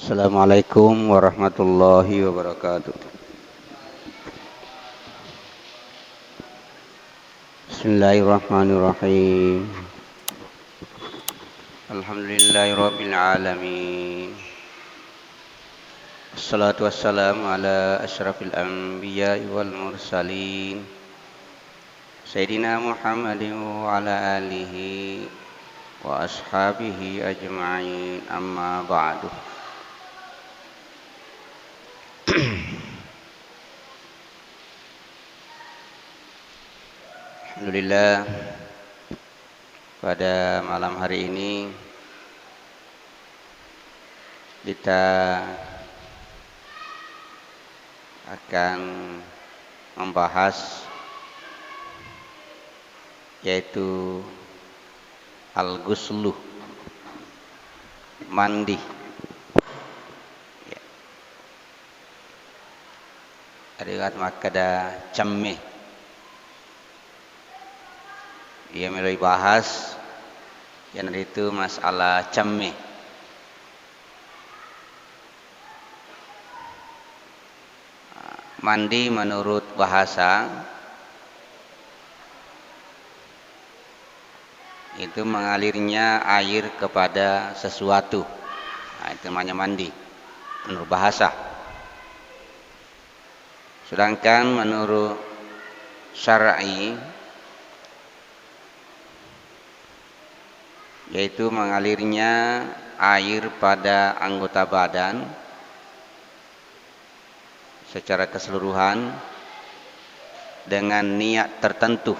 Assalamualaikum warahmatullahi wabarakatuh. Bismillahirrahmanirrahim. Alhamdulillahirabbil alamin. Wassalatu wassalamu ala asyrafil anbiya'i wal mursalin. Sayyidina Muhammadin wa ala alihi wa ashabihi ajma'in. Amma ba'du. Alhamdulillah, pada malam hari ini kita akan membahas yaitu al-ghuslu, mandi. Ada makada cemme. Ia mulai bahas yang itu masalah cemme. Mandi menurut bahasa itu mengalirnya air kepada sesuatu. Nah, itu namanya mandi menurut bahasa. Sedangkan menurut syar'i yaitu mengalirnya air pada anggota badan secara keseluruhan dengan niat tertentu.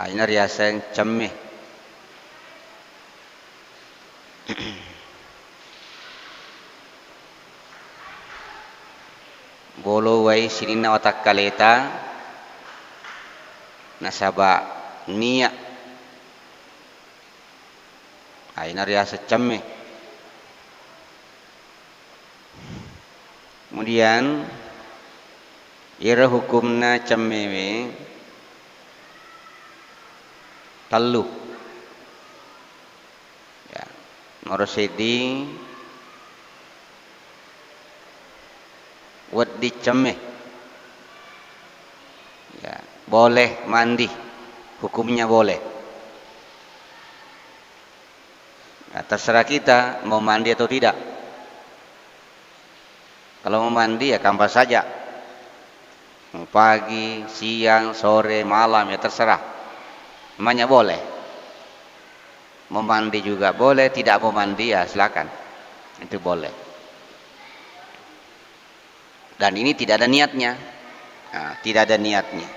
Aina riasa yang cemeh. Bolo wai sinina watak kaleta nasaba niat aina riasa cemme. Kemudian ira hukumna cemme talu ya morosedi wad dicemme ya boleh mandi, hukumnya boleh. Nah, terserah kita mau mandi atau tidak. Kalau mau mandi ya kampas saja, mau pagi, siang, sore, malam ya terserah. Namanya boleh. Mau mandi juga boleh, tidak mau mandi ya silakan, itu boleh. Dan ini tidak ada niatnya. Nah, tidak ada niatnya.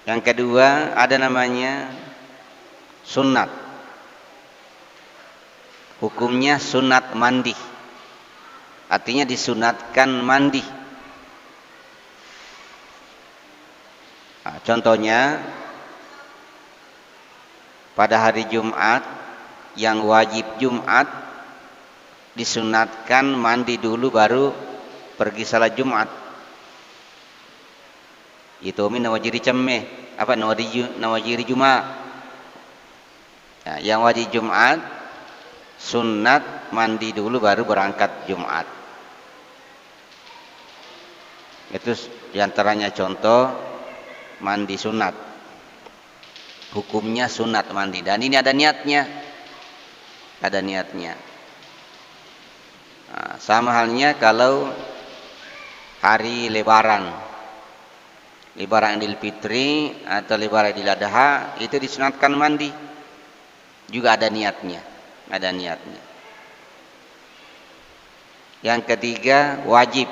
Yang kedua ada namanya sunat. Hukumnya sunat mandi. Artinya disunatkan mandi. Nah, contohnya pada hari Jumat yang wajib Jumat disunatkan mandi dulu baru pergi salat Jumat. Itu min nawajiri cemme apa nawajiri Jumat. Ya, yang wajib Jumat sunat mandi dulu baru berangkat Jumat. Itu diantaranya contoh mandi sunat. Hukumnya sunat mandi dan ini ada niatnya. Ada niatnya. Nah, sama halnya kalau hari lebaran. Lebaran Idul Fitri atau lebaran Idul Adha itu disunatkan mandi. Juga ada niatnya. Ada niatnya. Yang ketiga wajib.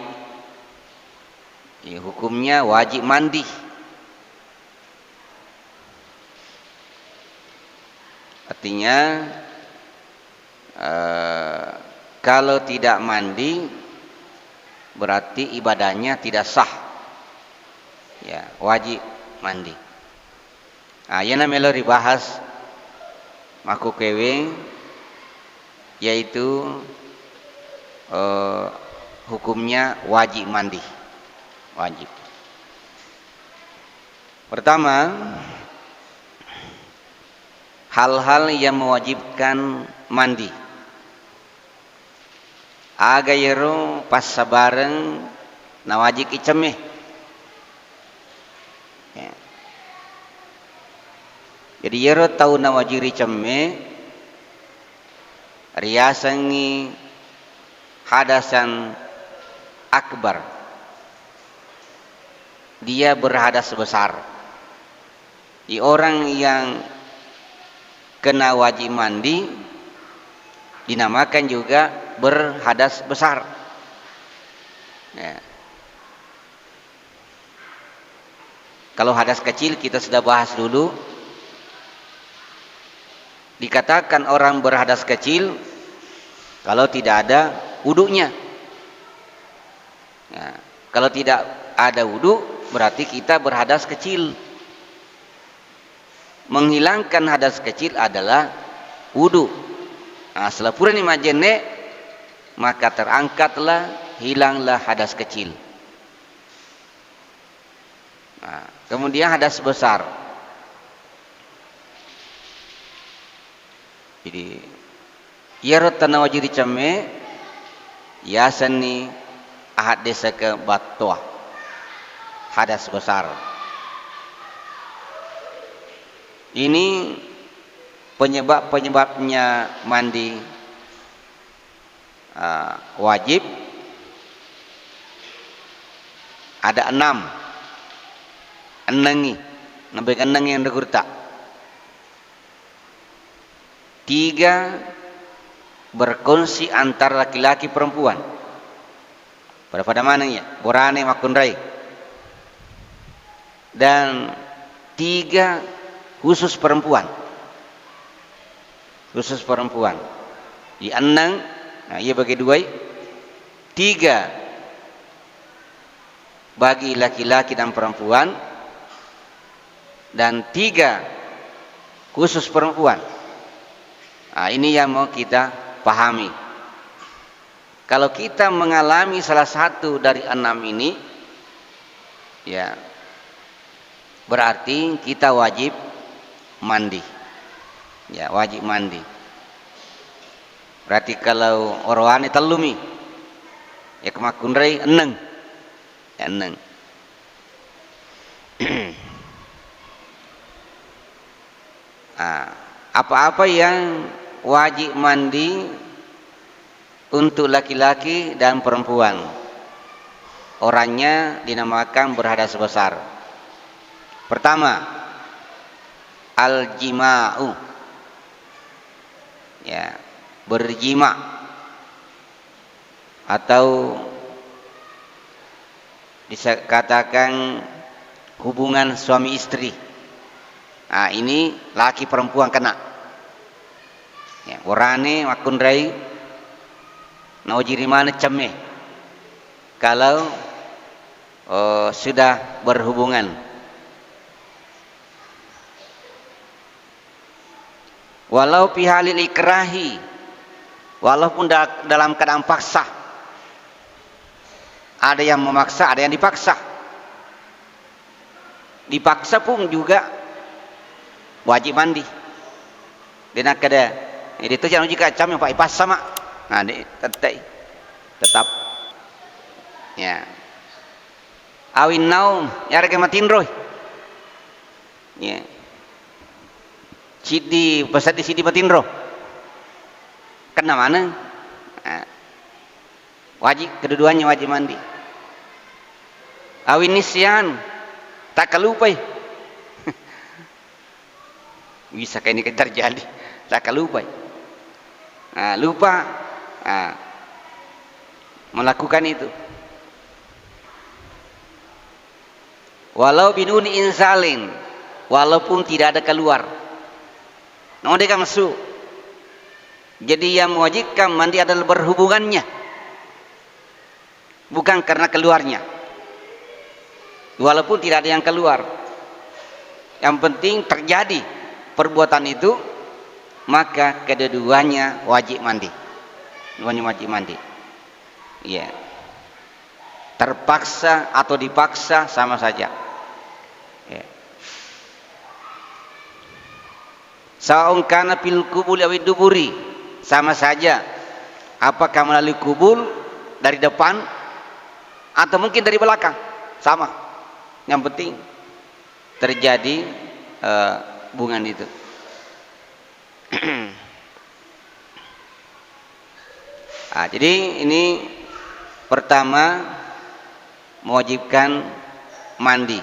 Ya, hukumnya wajib mandi. Artinya kalau tidak mandi berarti ibadahnya tidak sah. Ya, wajib mandi. Nah, yang namanya dibahas maku kewe yaitu hukumnya wajib mandi. Wajib. Pertama, hal-hal yang mewajibkan mandi. Aga yero pas sabareng nawajib icemeh. Ya. Jadi yero tahu nawajib icemeh riasangi hadasan akbar. Dia berhadas besar. Di orang yang kena wajib mandi dinamakan juga berhadas besar. Ya. Kalau hadas kecil kita sudah bahas dulu. Dikatakan orang berhadas kecil kalau tidak ada wudunya. Ya. Kalau tidak ada wudu berarti kita berhadas kecil. Menghilangkan hadas kecil adalah wudu. Nah, setelah purani majene maka terangkatlah, hilanglah hadas kecil. Nah, kemudian hadas besar. Jadi yarot tanawajir came yasani ahad desa ke batwa hadas besar. Ini penyebabnya mandi wajib ada 6. Enengi nabek eneng yang regurta. 3 berkongsi antar laki-laki perempuan. Pada mana ya? Borane makundrai. Dan 3 khusus perempuan. Khusus perempuan. Di 6, nah ia bagi 2. 3 bagi laki-laki dan perempuan. Dan 3 khusus perempuan. Nah, ini yang mau kita pahami. Kalau kita mengalami salah satu dari 6 ini, ya berarti kita wajib mandi. Ya, wajib mandi. Berarti kalau orwane telumi, ya kemakundrai eneng. Ya, eneng. Apa-apa yang wajib mandi untuk laki-laki dan perempuan, orangnya dinamakan berhadas besar. Pertama, al-jima'u, ya, berjima atau dikatakan hubungan suami istri. Nah, ini laki perempuan kena. Ya, orane makundrai nawajiri mana cemeh kalau sudah berhubungan. Walau pihalil ikrahi, walaupun dalam keadaan paksa. Ada yang memaksa, ada yang dipaksa. Dipaksa pun juga wajib mandi. Dan kada itu jangan jika cam yang pak ipas sama. Nah, tetap. Ya. Awin naum, ya rega matin roy. Ya. Sidi pesat di sidi matin roh. Kena mana? Nah. Wajib, kedua-duanya wajib mandi. Awin nisyan, tak kelupai. Bisa kayak ini terjadi, tak kelupai. Nah, lupa melakukan itu. Walau biduni insalin, walaupun tidak ada keluar. Nah, mereka masuk. Jadi yang mewajibkan mandi adalah berhubungannya, bukan karena keluarnya. Walaupun tidak ada yang keluar, yang penting terjadi perbuatan itu, maka kedua-duanya wajib mandi. Duanya wajib mandi. Iya. Terpaksa atau dipaksa sama saja. Ya. Sa'un kana fil kubuli awid duburi, sama saja apakah melalui kubul dari depan atau mungkin dari belakang, sama. Yang penting terjadi hubungan itu. Nah, jadi ini pertama mewajibkan mandi.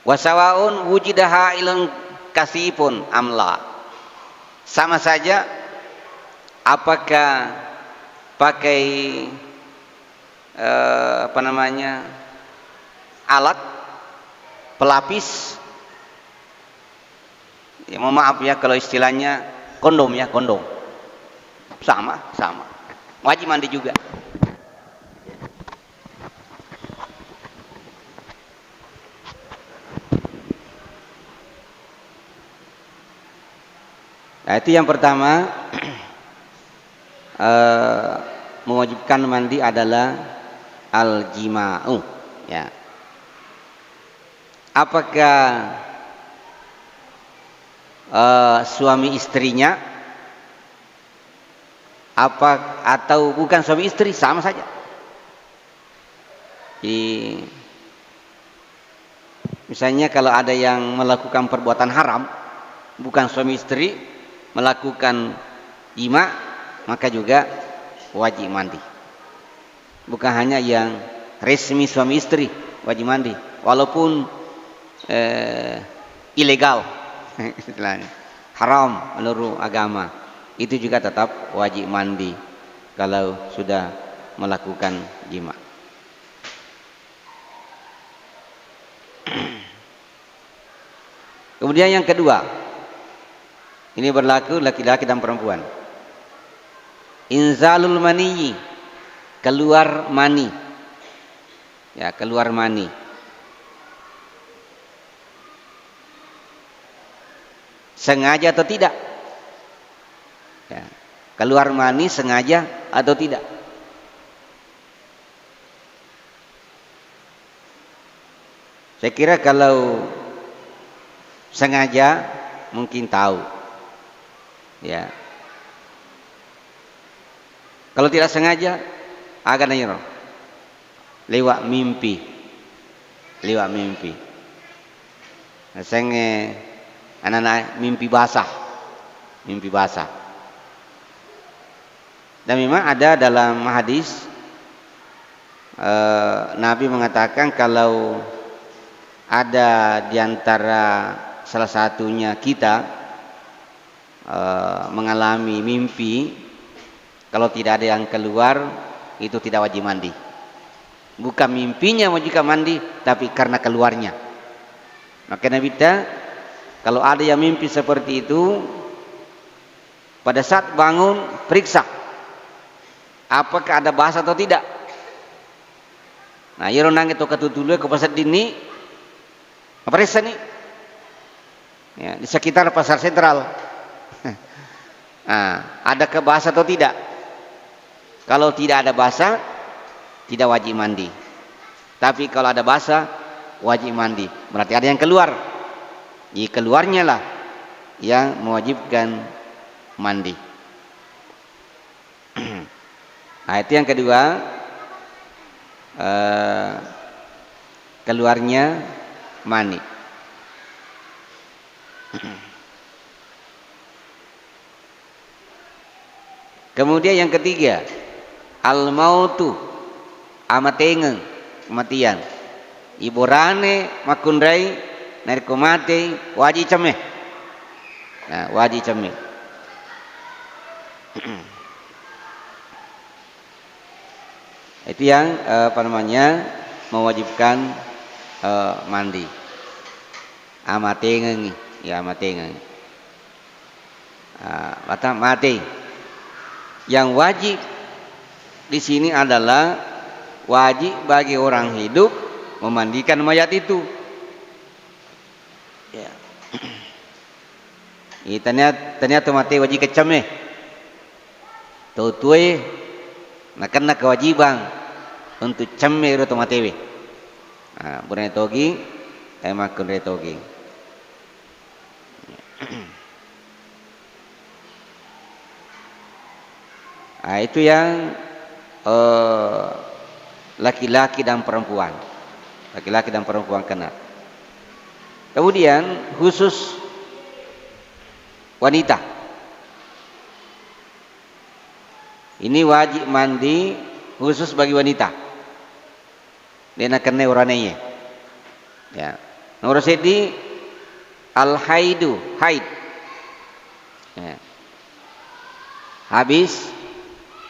Wasawaun wujidaha ilun kasifun amla, sama saja apakah pakai alat pelapis, ya mohon maaf ya kalau istilahnya kondom ya, kondom, sama wajib mandi juga. Nah, itu yang pertama, mewajibkan mandi adalah al-jima'u, ya. Apakah suami istrinya atau bukan suami istri, sama saja. Jadi, misalnya kalau ada yang melakukan perbuatan haram, bukan suami istri, melakukan jima, maka juga wajib mandi. Bukan hanya yang resmi suami istri wajib mandi, walaupun ilegal, istilahnya haram menurut agama, itu juga tetap wajib mandi kalau sudah melakukan jima. Kemudian yang kedua, ini berlaku laki-laki dan perempuan. Inzalul mani, keluar mani. Ya, keluar mani. Sengaja atau tidak? Ya, keluar mani sengaja atau tidak? Saya kira kalau sengaja mungkin tahu, ya. Kalau tidak sengaja, agak nanya lewat mimpi, Saya anak-anak mimpi basah. Dan memang ada dalam hadis Nabi mengatakan kalau ada diantara salah satunya kita mengalami mimpi, kalau tidak ada yang keluar, itu tidak wajib mandi. Bukan mimpinya wajib mandi, tapi karena keluarnya. Maka Nabi kita, kalau ada yang mimpi seperti itu, pada saat bangun periksa apakah ada basah atau tidak. Nah, yero nang itu katutulu ke pasar dini, periksa nih, ya, di sekitar pasar sentral. Nah, ada ke basah atau tidak? Kalau tidak ada basah, tidak wajib mandi. Tapi kalau ada basah, wajib mandi. Berarti ada yang keluar. Jadi keluarnya lah yang mewajibkan mandi. Nah, itu yang kedua, keluarnya mani. Kemudian yang ketiga, al-mautu, amatengeng, kematian. Iborane makundrai narkomate wajib cemeh. Nah, wajib cemeh. Itu yang mewajibkan mandi. Amatengeng, ya amatengeng. Bata mati. Yang wajib di sini adalah wajib bagi orang hidup memandikan mayat itu. Ya. Ini ternyata mati wajib kecameh. Tutuai nak kena kewajiban untuk cemeh itu mati. Burnetogi emakun retogi. Itu yang laki-laki dan perempuan. Laki-laki dan perempuan kena. Kemudian khusus wanita. Ini wajib mandi khusus bagi wanita. Dia nak kena urananya. Ya. Nomor sedi al-haidu, haid. Ya. Habis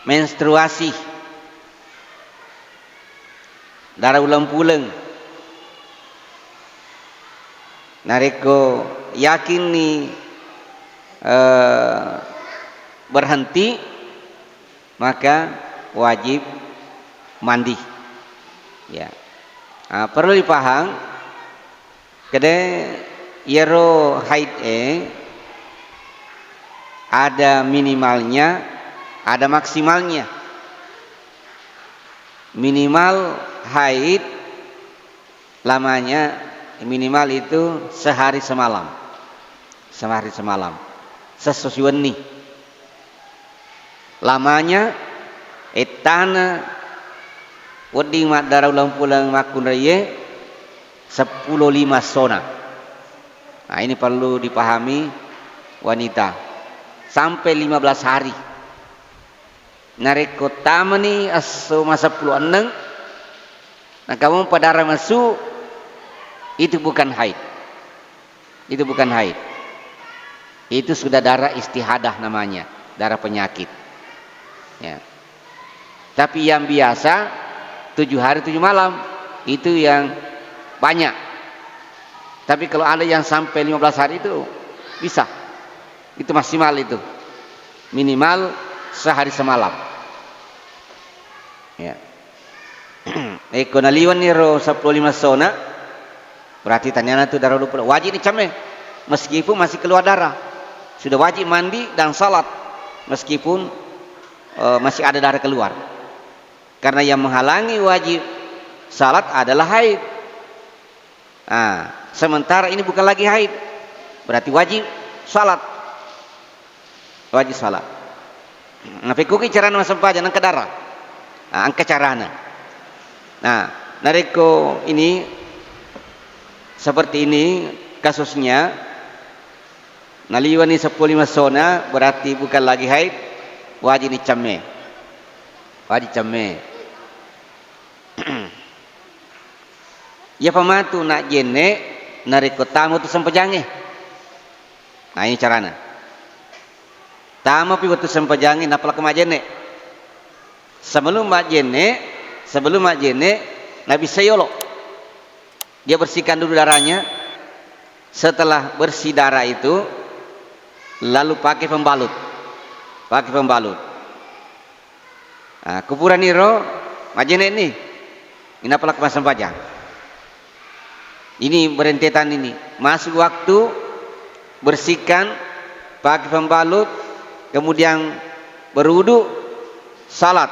menstruasi. Darah ulang pulang. Nareko yakin nih berhenti, maka wajib mandi. Ya, perlu dipaham. Kede yero haid ada minimalnya, ada maksimalnya. Minimal haid lamanya minimal itu sehari semalam. Sehari semalam. Sesuai nih. Lamanya etana wedding mak darah ulang pulang makun raya 10.5 sona. Nah, ini perlu dipahami wanita. Sampai 15 hari. Nareko tamani aso masa 10 nah kamu pada darah masuk itu bukan haid. Itu bukan haid. Itu sudah darah istihadah namanya, darah penyakit. Ya. Tapi yang biasa 7 hari 7 malam itu yang banyak. Tapi kalau ada yang sampai 15 hari itu bisa. Itu maksimal itu. Minimal sehari semalam. Ya. Konaliwan niro 15 sona. Berarti tanyana itu darah lupa. Wajib dicameh. Meskipun masih keluar darah. Sudah wajib mandi dan salat. Meskipun masih ada darah keluar. Karena yang menghalangi wajib salat adalah haid. Sementara ini bukan lagi haid. Berarti wajib salat. Wajib salat. Ngapikuki carana masampajan angka darah. Angka carana. Nah, nareko ini seperti ini kasusnya. Naliwani 15 sona berarti bukan lagi haid, wajib dicame. Wajib came. Ya pamatu nak jene nareko tamu tu sempejange. Nah ini carana. Tamu pi waktu sempejange napala kemajene. Sebelum mak jene Nabi sayolo. Dia bersihkan dulu darahnya. Setelah bersih darah itu lalu pakai pembalut. Pakai pembalut. Kuburan niro majene ini. Ini apalah kemasan pajang. Ini berentetan ini. Masuk waktu bersihkan pakai pembalut, kemudian berwudu, salat.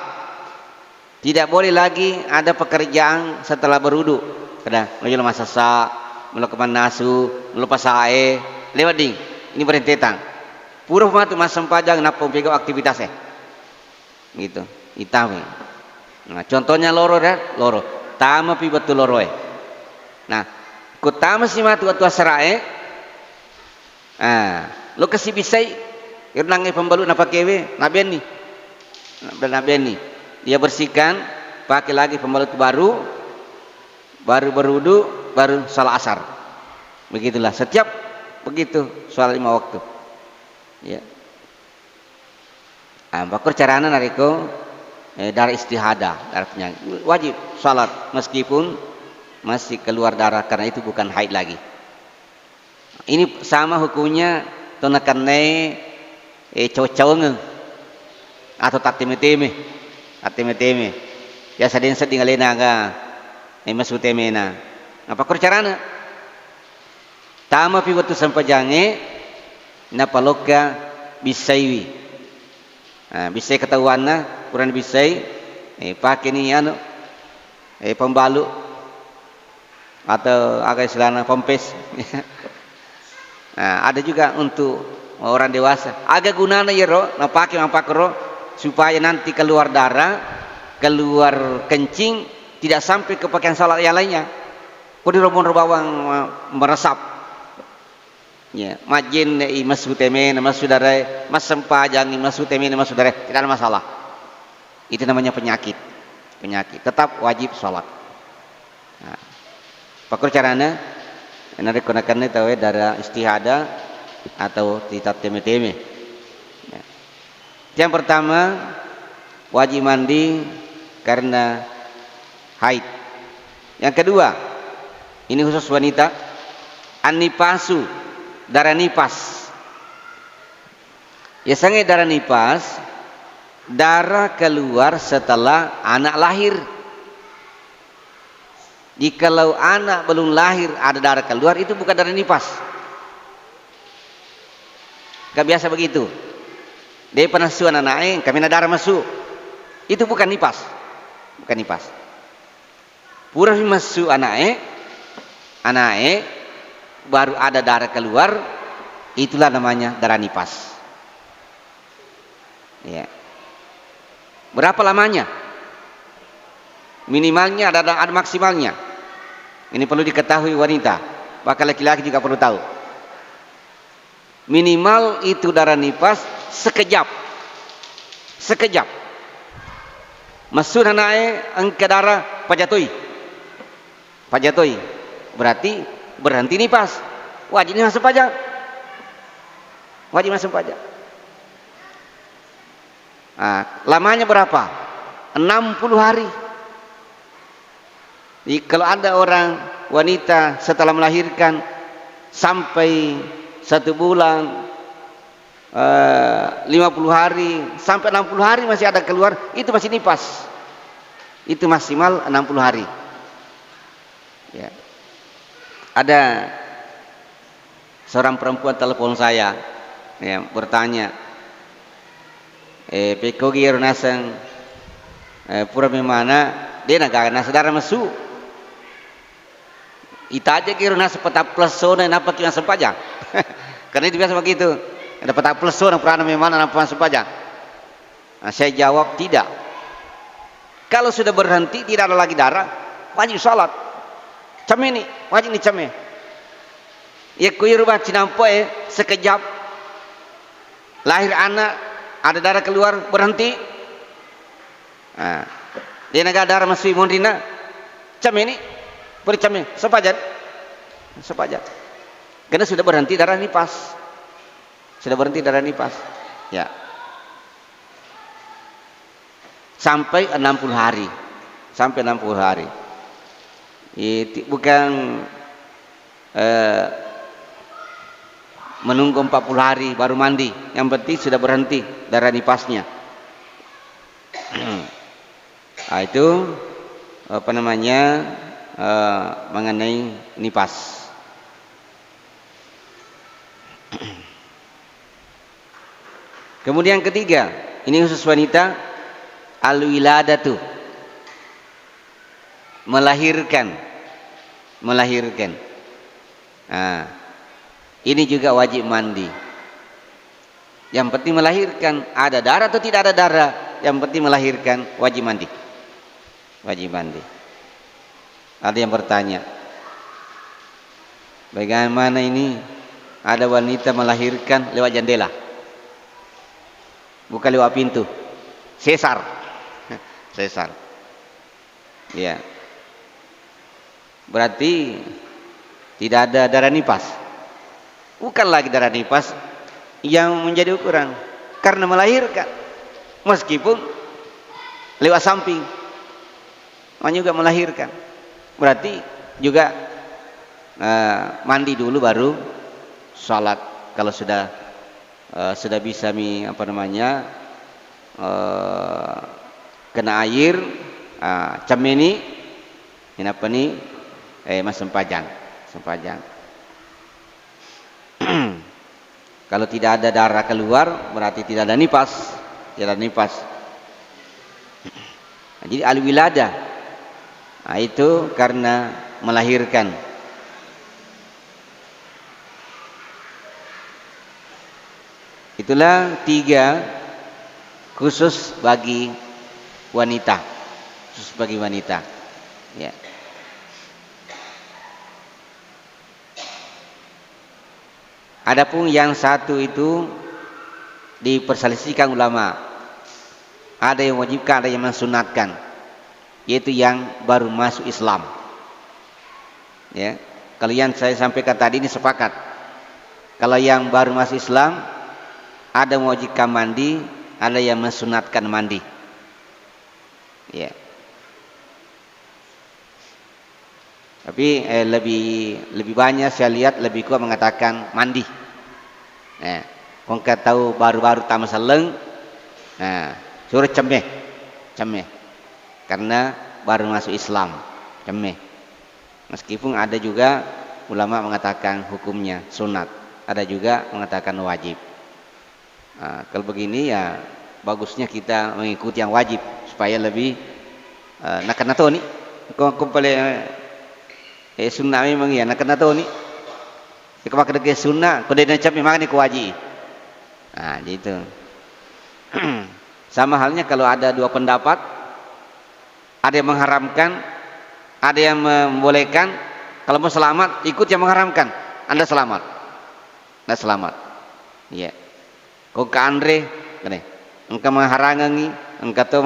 Tidak boleh lagi ada pekerjaan setelah berwudu. Kena melayu masasa, melakukan nasu, melepas air, lewat ding. Ini berentetan. Pura matu masam pajang napa pegang aktivitasnya. Gitu. Hitam. Nah, contohnya loro ya, loro. Tama pi betul loro. Nah, ku tama si matu atu asrae. Lo kasih bisai irnange pembalut napa kewe, nabeni. Nabeni. Dia bersihkan, pakai lagi pembalut baru berwudu, baru salat asar. Begitulah setiap begitu soal 5 waktu. Ya. Bakur carana nariko darah istihadah, darah penyakit. Wajib salat meskipun masih keluar darah karena itu bukan haid lagi. Ini sama hukumnya tonakanne cowok-cowok atau tatime-teme. Tatime-teme. Biasa den seding alena ga masuk temena. Bakur carana tama pi waktu sampajange napaloka bisaiwi. Bisai ketahuan kurang bisai pakai ni pembalut atau agak celana pompes. Nah, ada juga untuk orang dewasa. Agak gunanya ya ro, nah pakai ro supaya nanti keluar darah, keluar kencing tidak sampai ke pakaian salat yang lainnya. Kodi robon bawang meresap. Ya, majin masuk temen, masuk darah, mas sempajang masuk temen, masuk darah, tidak ada masalah. Itu namanya penyakit. Penyakit. Tetap wajib salat. Nah, pakur caranya nanti konakannya tahu darah istihada atau tidak teme-teme. Ya. Yang pertama wajib mandi karena haid. Yang kedua, ini khusus wanita, an-nipasu, darah nipas. Biasanya darah nipas, darah keluar setelah anak lahir. Jikalau anak belum lahir ada darah keluar, itu bukan darah nipas. Gak biasa begitu. Dia pernah suan anaknya, kami ada darah masuk. Itu bukan nipas. Bukan nipas. Pura masuk anaknya baru ada darah keluar, itulah namanya darah nipas. Ya. Berapa lamanya? Minimalnya ada maksimalnya. Ini perlu diketahui wanita, bahkan laki-laki juga perlu tahu. Minimal itu darah nipas sekejap. Masuk anaknya angka darah pajatoi. Berarti berhenti nipas. Wajib masuk pajak. Nah, lamanya berapa? 60 hari. Jadi, kalau ada orang wanita setelah melahirkan sampai 1 bulan, 50 hari sampai 60 hari masih ada keluar, itu masih nipas. Itu maksimal 60 hari. Ya. Ada seorang perempuan telepon saya, ya, bertanya, pekogi nasang pura memana dia naga nasa darah masuk. Ita aja kira nasa peta plus zona napa kira sempaja. Karena itu biasa begitu. Ada peta plus zona pernah memana napa sempaja. Nah, saya jawab tidak. Kalau sudah berhenti tidak ada lagi darah, wajib salat. Came ni, wajib ni came. Ya kuiru bah cinampoe sekejap. Lahir anak, ada darah keluar, berhenti. Nah, dia naga darah masuk mondrina. Came ni, beri came, sepajat. Karena sudah berhenti darah nipas. Ya. Sampai 60 hari. Itu bukan menunggu 40 hari baru mandi. Yang penting sudah berhenti darah nipasnya. Nah, itu apa namanya mengenai nipas. Kemudian ketiga, ini khusus wanita, al-wiladatu, melahirkan. Nah, ini juga wajib mandi. Yang penting melahirkan, ada darah atau tidak ada darah, yang penting melahirkan, wajib mandi. Ada yang bertanya, bagaimana ini ada wanita melahirkan lewat jendela, bukan lewat pintu, sesar. Ya, berarti tidak ada darah nipas. Bukan lagi darah nipas yang menjadi ukuran, karena melahirkan, meskipun lewat samping, juga melahirkan. Berarti juga mandi dulu baru salat. Kalau sudah bisa kena air, cemeni, ini apa nih? Mas sempajang. Kalau tidak ada darah keluar, berarti tidak ada nipas. Nah, jadi al-wiladah, itu karena melahirkan. Itulah 3 khusus bagi wanita, khusus bagi wanita. Ya. Adapun yang satu itu diperselisihkan ulama. Ada yang wajibkan, ada yang mensunatkan, yaitu yang baru masuk Islam. Ya. Kalau yang saya sampaikan tadi ini sepakat. Kalau yang baru masuk Islam, ada yang mewajibkan mandi, ada yang mensunatkan mandi. Ya. Tapi lebih banyak saya lihat lebih kuat mengatakan mandi. Nah, kau tahu baru-baru tamat seleng, nah, suruh cemeh, karena baru masuk Islam, cemeh. Meskipun ada juga ulama mengatakan hukumnya sunat, ada juga mengatakan wajib. Nah, kalau begini ya bagusnya kita mengikuti yang wajib supaya lebih nak kena tahu ni kau boleh sunnah memang ya nak kena tahu ni jika pakai dekat sunnah kau dah cap memang ni kau wajib. Nah gitu. Sama halnya kalau ada 2 pendapat, ada yang mengharamkan, ada yang membolehkan. Kalau mau selamat ikut yang mengharamkan, Anda selamat. Anda selamat. Iya. Kau ke Andre, engkau mengharangi, engkau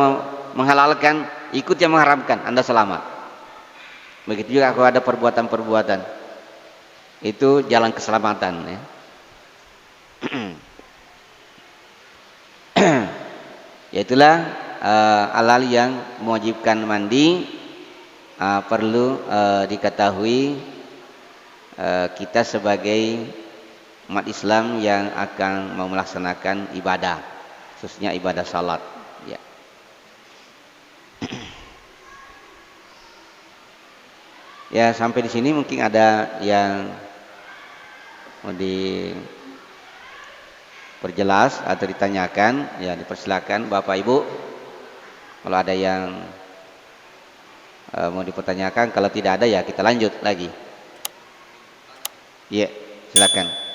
menghalalkan, ikut yang mengharamkan, Anda selamat. Begitu juga kalau ada perbuatan-perbuatan, itu jalan keselamatan. Ya. Yaitulah hal-hal yang mewajibkan mandi, perlu diketahui kita sebagai umat Islam yang akan mau melaksanakan ibadah, khususnya ibadah salat. Ya. Ya sampai di sini mungkin ada yang mau diperjelas atau ditanyakan, ya dipersilakan Bapak Ibu. Kalau ada yang mau dipertanyakan, kalau tidak ada ya kita lanjut lagi. Ya, silakan.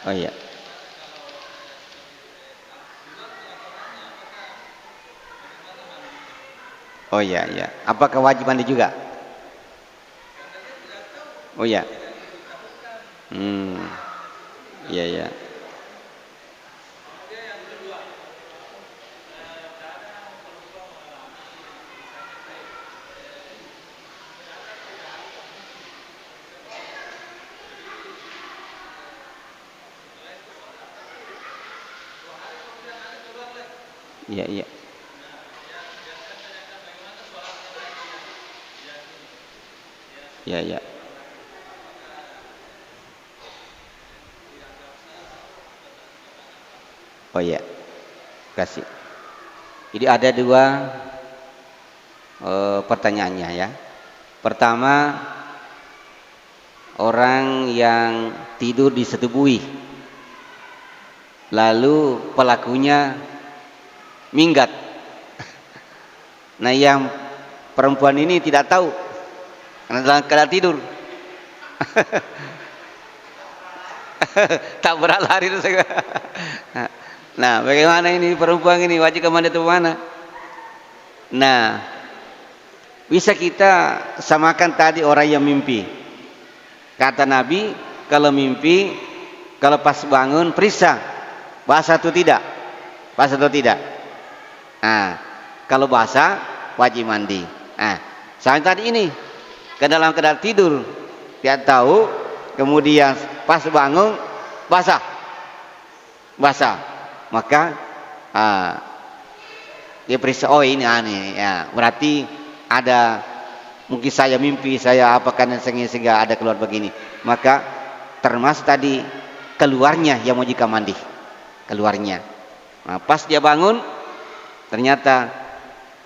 Oh iya. Oh iya, iya. Apakah wajib mandi juga? Oh iya. Iya, iya. Iya, iya. Iya, iya. Oh iya. Kasih. Jadi ada 2 pertanyaannya ya. Pertama, orang yang tidur disetubuhi, lalu pelakunya minggat. Nah yang perempuan ini tidak tahu karena dalam keadaan tidur. Tak berat lari itu. Nah bagaimana ini perempuan ini wajib kemana atau mana? Nah bisa kita samakan tadi orang yang mimpi. Kata Nabi, kalau mimpi, kalau pas bangun periksa basah atau tidak, basah atau tidak. Nah, kalau basah wajib mandi. Nah, saya tadi ini ke dalam keadaan tidur, dia tahu, kemudian pas bangun basah, maka dia periksa, oh ini aneh, ya berarti ada mungkin saya mimpi, saya apakan sehingga ada keluar begini, maka termasuk tadi keluarnya yang wajib mandi, keluarnya. Nah, pas dia bangun ternyata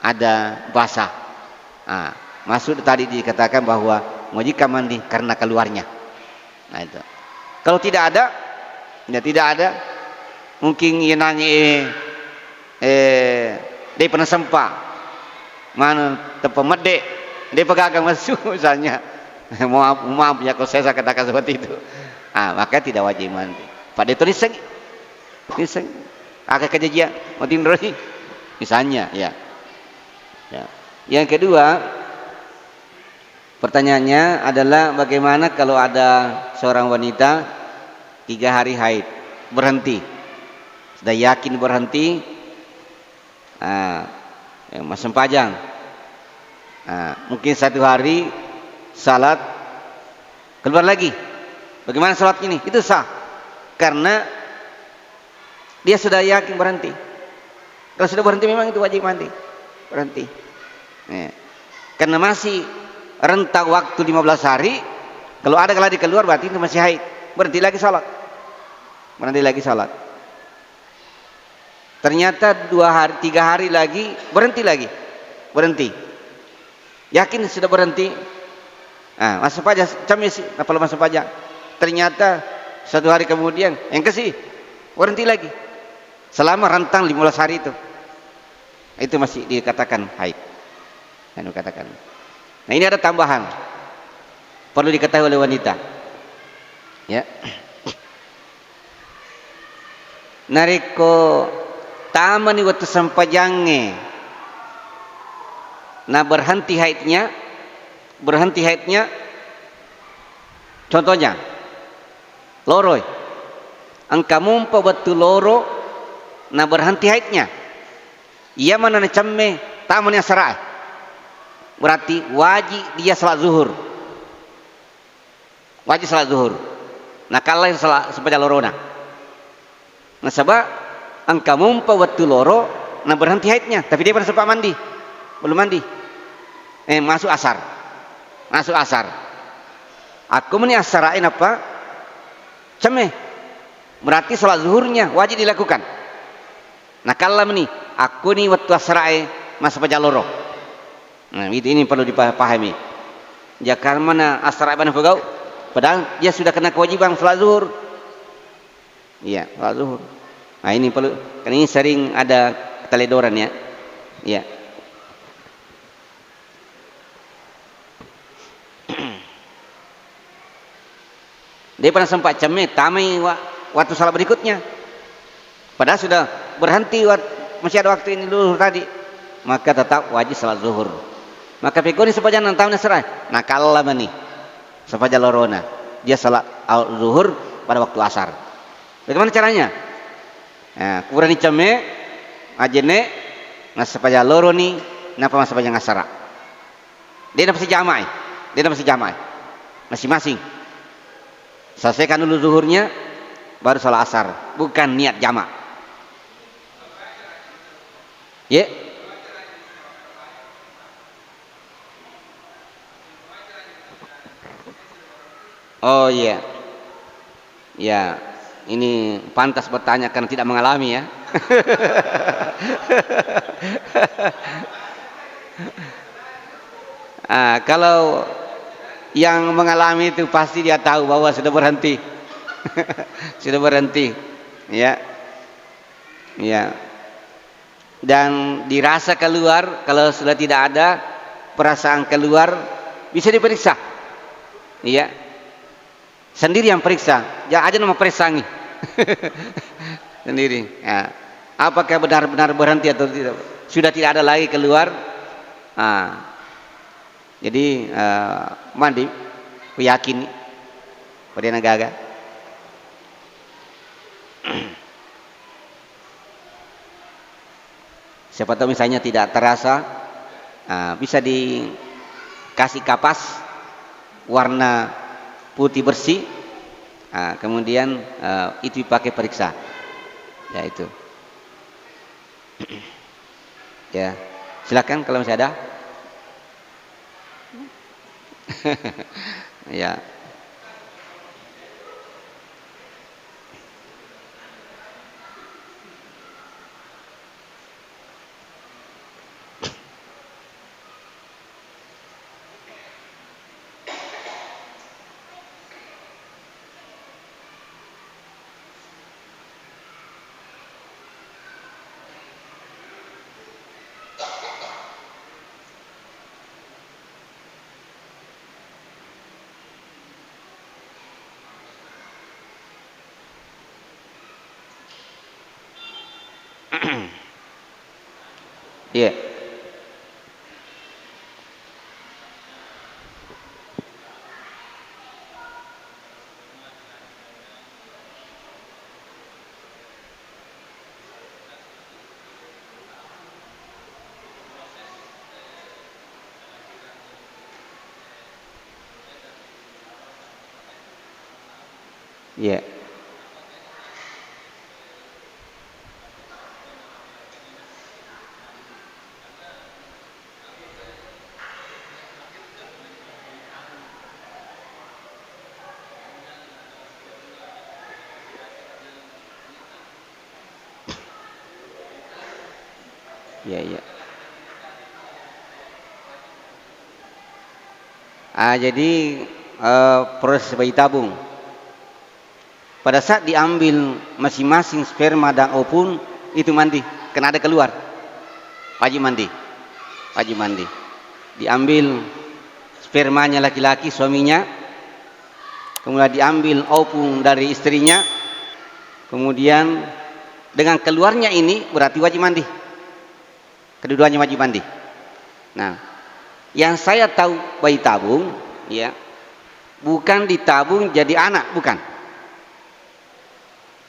ada basah. Nah, maksud tadi dikatakan bahwa wajib mandi karena keluarnya. Nah itu. Kalau tidak ada, ya tidak ada, mungkin ia nanya dia pernah sempat mana tempat medek, dia pegang masuk misalnya. Maaf ya kalau saya katakan seperti itu. Ah, maka tidak wajib mandi. Pada itu niseng agak kejadian mati roni misalnya ya. Ya. Yang kedua, pertanyaannya adalah bagaimana kalau ada seorang wanita 3 hari haid berhenti, sudah yakin berhenti, masa panjang, mungkin 1 hari salat keluar lagi, bagaimana salat ini? Itu sah karena dia sudah yakin berhenti. Kalau sudah berhenti memang itu wajib mandi, berhenti. Karena masih rentang waktu 15 hari, kalau ada keladi keluar berarti itu masih haid, berhenti lagi salat, berhenti lagi salat. Ternyata 2 hari 3 hari lagi berhenti lagi, berhenti, yakin sudah berhenti. Masuk pajak camis, apa masuk pajak, ternyata 1 hari kemudian yang kasih berhenti lagi selama rentang 15 hari itu masih dikatakan haid. Katakan. Nah ini ada tambahan perlu diketahui oleh wanita. Ya. Nariko tamani waktu sampajange. Nah berhenti haidnya, contohnya loroy, angkamumpa waktu loro, nah berhenti haidnya, ia mana camme tamani asara. Berarti wajib dia salat zuhur. Wajib salat zuhur. Nah kalau salat sepanjang lorona. Nah sebab angka mumpa waktu loro, nah berhenti haidnya, tapi dia pernah sempat mandi, belum mandi. Masuk asar. Aku meni asarain apa? Cemeh. Berarti salat zuhurnya wajib dilakukan. Nah kalau meni aku ni waktu asarain masa sepanjang loro. Nah ini perlu dipahami. Jangan mana asar ibn Fugau, padahal dia sudah kena kewajiban salat zuhur. Iya, salat zuhur. Nah ini perlu, kan ini sering ada keteledoran ya. Iya. Dia pernah sempat cemeh tamai waktu salat berikutnya, padahal sudah berhenti masih ada waktu ini dulu tadi, maka tetap wajib salat zuhur. Maka pikuni sepanjang tahun serai. Nah kalau nih sepanjang lorona dia salat zuhur pada waktu asar. Bagaimana caranya? Nah, kurang ceme ajene nah sepanjang loroni napa masa sepanjang asar. Dia masih jamaah. Masing-masing. Selesaikan dulu zuhurnya baru salat asar, bukan niat jamak. Ya. Oh iya, ya ini pantas bertanya karena tidak mengalami ya. Kalau yang mengalami itu pasti dia tahu bahwa sudah berhenti, sudah berhenti, ya, ya. Dan dirasa keluar, kalau sudah tidak ada perasaan keluar, bisa diperiksa, ya. Sendiri yang periksa, jangan aja nama periksa nih. Sendiri. Ya. Apakah benar-benar berhenti atau tidak? Sudah tidak ada lagi keluar. Jadi mandi, aku yakin pada negaga. Siapa tahu misalnya tidak terasa, bisa dikasih kapas warna putih bersih, kemudian itu dipakai periksa, ya itu. Ya, silakan kalau masih ada. Ya. Iya. Iya. Iya, iya. Jadi proses bayi tabung pada saat diambil masing-masing sperma dan ovum itu mandi, kena ada keluar, wajib mandi, wajib mandi. Diambil spermanya laki-laki suaminya, kemudian diambil ovum dari istrinya, kemudian dengan keluarnya ini berarti wajib mandi, kedua-duanya wajib mandi. Nah, yang saya tahu bayi tabung, ya, bukan ditabung jadi anak, bukan.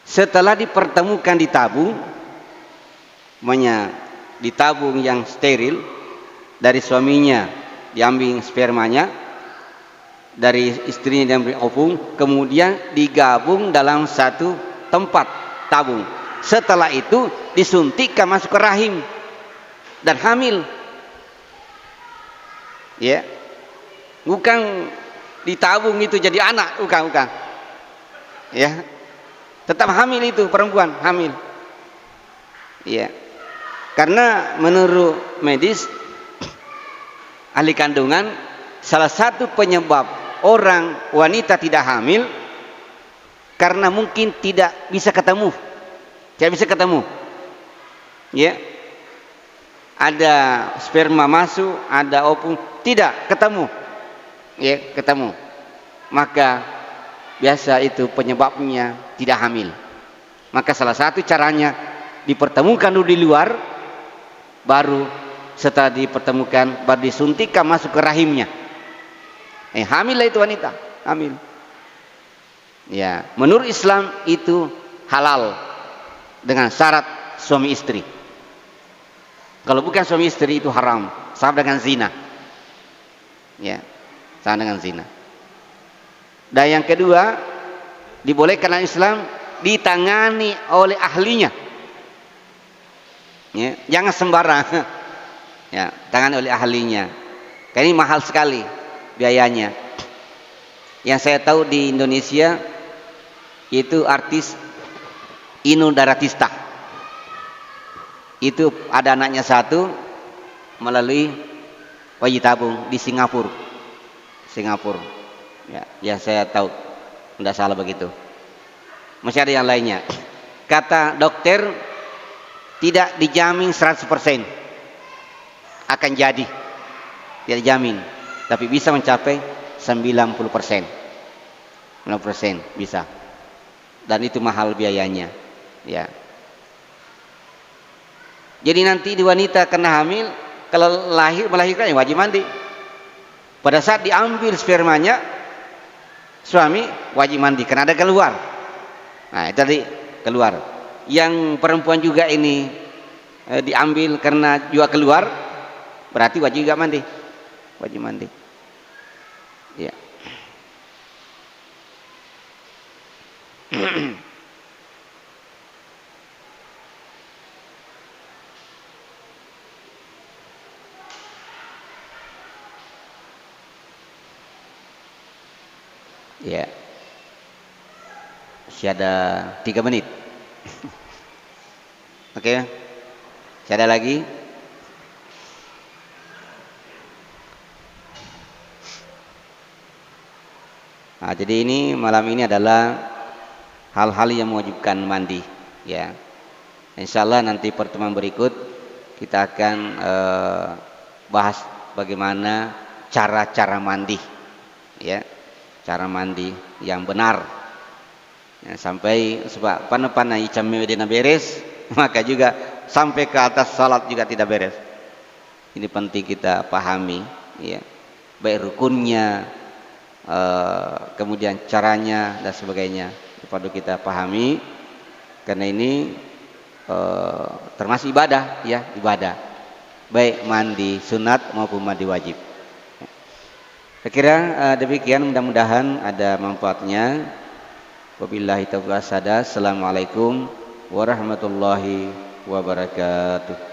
Setelah dipertemukan di tabung, ditabung yang steril, dari suaminya diambil spermanya, dari istrinya diambil ovum, kemudian digabung dalam satu tempat tabung. Setelah itu disuntikkan masuk ke rahim dan hamil. Ya, bukan ditabung itu jadi anak, bukan. Ya, tetap hamil itu perempuan, hamil. Ya, karena menurut medis, ahli kandungan, salah satu penyebab orang wanita tidak hamil karena mungkin tidak bisa ketemu, ya, ada sperma masuk, ada ovum, tidak ketemu, ya, maka biasa itu penyebabnya tidak hamil. Maka salah satu caranya dipertemukan dulu di luar, baru setelah dipertemukan baru disuntikkan masuk ke rahimnya. Hamil lah itu wanita, hamil. Ya, menurut Islam itu halal dengan syarat suami istri. Kalau bukan suami istri itu haram, sama dengan zina. Ya, sama dengan zina. Dan yang kedua, dibolehkan dalam Islam ditangani oleh ahlinya. Ya, jangan sembarang. Ya, tangani oleh ahlinya. Karena ini mahal sekali biayanya. Yang saya tahu di Indonesia itu artis Inul Daratista. Itu ada anaknya satu melalui bayi tabung di Singapura. Ya, saya tahu, tidak salah begitu. Masih ada yang lainnya. Kata dokter tidak dijamin 100% akan jadi, tidak dijamin, tapi bisa mencapai 90%, 90% bisa. Dan itu mahal biayanya. Ya. Jadi nanti di wanita kena hamil, kalau melahirkan wajib mandi. Pada saat diambil spermanya, suami wajib mandi karena ada keluar. Nah, itu tadi keluar. Yang perempuan juga ini diambil karena juga keluar, berarti wajib juga mandi. Wajib mandi. Ya. Ya, masih ada 3 menit. Oke, masih ada lagi. Nah, jadi ini malam ini adalah hal-hal yang mewajibkan mandi, ya. Insya Allah nanti pertemuan berikut kita akan bahas bagaimana cara-cara mandi, ya, cara mandi yang benar. Ya, sampai sebab pana-pana icam medina beres, maka juga sampai ke atas salat juga tidak beres. Ini penting kita pahami, ya, baik rukunnya, kemudian caranya dan sebagainya perlu kita pahami, karena ini termasuk ibadah, ya, ibadah, baik mandi sunat maupun mandi wajib. Saya kira demikian, mudah-mudahan ada manfaatnya. Wabillahi taufiq wal hidayah. Assalamualaikum warahmatullahi wabarakatuh.